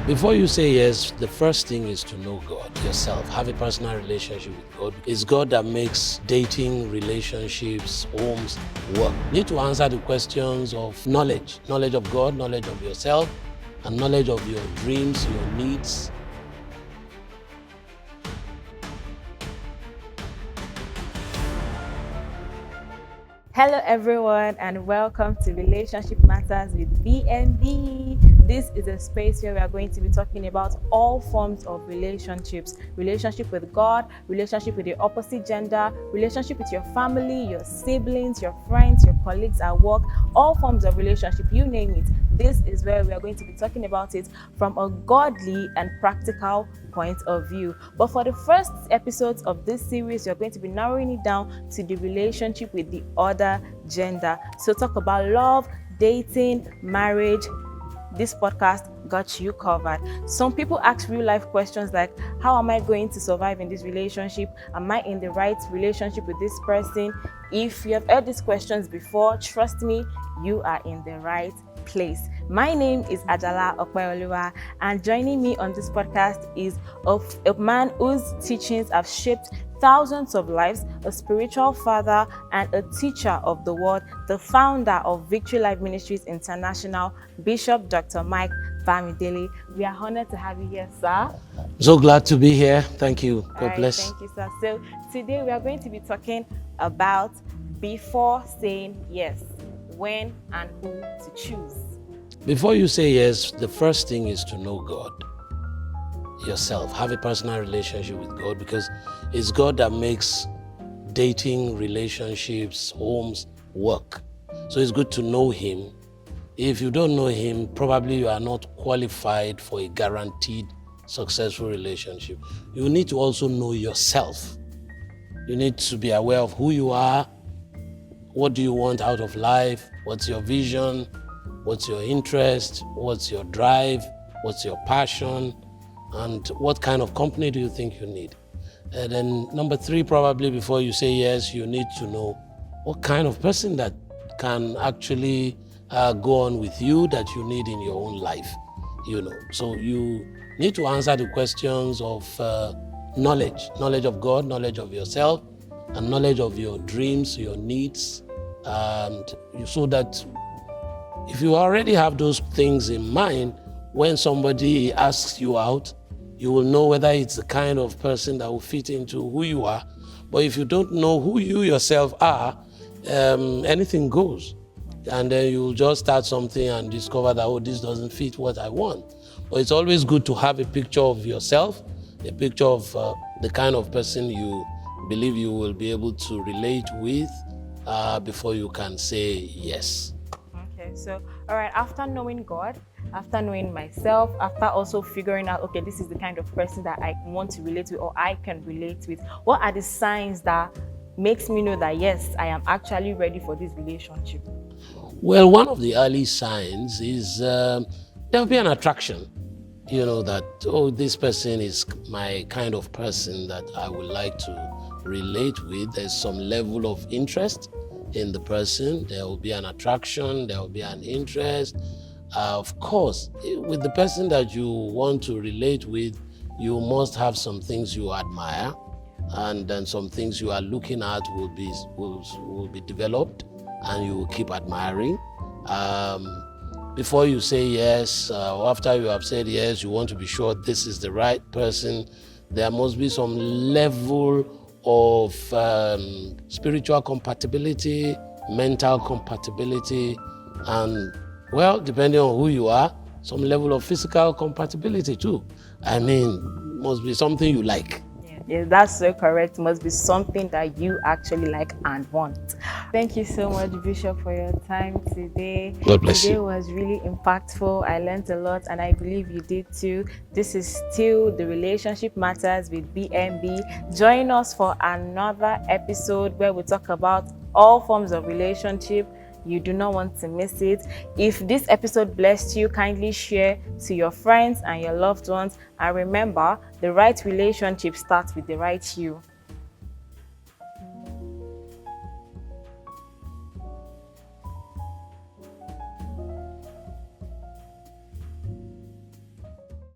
Before you say yes, the first thing is to know God yourself. Have a personal relationship with God. It's God that makes dating, relationships, homes work. You need to answer the questions of knowledge of God, knowledge of yourself, and knowledge of your dreams, your needs. Hello everyone and welcome to Relationship Matters with BNB. This is a space where we are going to be talking about all forms of relationships. Relationship with God, relationship with the opposite gender, relationship with your family, your siblings, your friends, your colleagues at work, all forms of relationship, you name it. This is where we are going to be talking about it from a godly and practical point of view. But for the first episodes of this series, you're going to be narrowing it down to the relationship with the other gender. So talk about love, dating, marriage. This podcast got you covered. Some people ask real life questions like, how am I going to survive in this relationship? Am I in the right relationship with this person? If you have heard these questions before, trust me, you are in the right place. My name is Ajala Okpeoluwa, and joining me on this podcast is a man whose teachings have shaped thousands of lives, a spiritual father and a teacher of the word, the founder of Victory Life Ministries International, Bishop Dr. Mike Bamidele. We are honored to have you here, sir. So glad to be here. Thank you. God bless. Thank you, sir. So today we are going to be talking about before saying yes, when and who to choose. Before you say yes, the first thing is to know God yourself. Have a personal relationship with God, because it's God that makes dating, relationships, homes work. So it's good to know Him. If you don't know Him, probably you are not qualified for a guaranteed successful relationship. You need to also know yourself. You need to be aware of who you are. What do you want out of life? What's your vision? What's your interest? What's your drive? What's your passion? And what kind of company do you think you need? And then number 3, probably before you say yes, you need to know what kind of person that can actually go on with you that you need in your own life. So you need to answer the questions of knowledge of God, knowledge of yourself, and knowledge of your dreams, your needs, and so that if you already have those things in mind, when somebody asks you out, you will know whether it's the kind of person that will fit into who you are. But if you don't know who you yourself are, anything goes. And then you'll just start something and discover that, this doesn't fit what I want. But it's always good to have a picture of yourself, a picture of the kind of person you believe you will be able to relate with before you can say yes. Okay, so all right, after knowing God, after knowing myself, after also figuring out, okay, this is the kind of person that I want to relate with or I can relate with, what are the signs that makes me know that yes, I am actually ready for this relationship? Well, one of the early signs is there'll be an attraction. That, this person is my kind of person that I would like to relate with. There's some level of interest in the person. There will be an attraction, there will be an interest. Of course, with the person that you want to relate with, you must have some things you admire, and then some things you are looking at will be developed, and you will keep admiring. Before you say yes, or after you have said yes, you want to be sure this is the right person. There must be some level of spiritual compatibility, mental compatibility, and, well, depending on who you are, some level of physical compatibility too. Must be something you like. Yeah, that's so correct. It must be something that you actually like and want. Thank you so much, Bishop, for your time today. God bless Today you. was really impactful. I learned a lot, and I believe you did too. This is still the Relationship Matters with BNB. Join us for another episode where we talk about all forms of relationship. You do not want to miss it. If this episode blessed you, kindly share to your friends and your loved ones. And remember, the right relationship starts with the right you.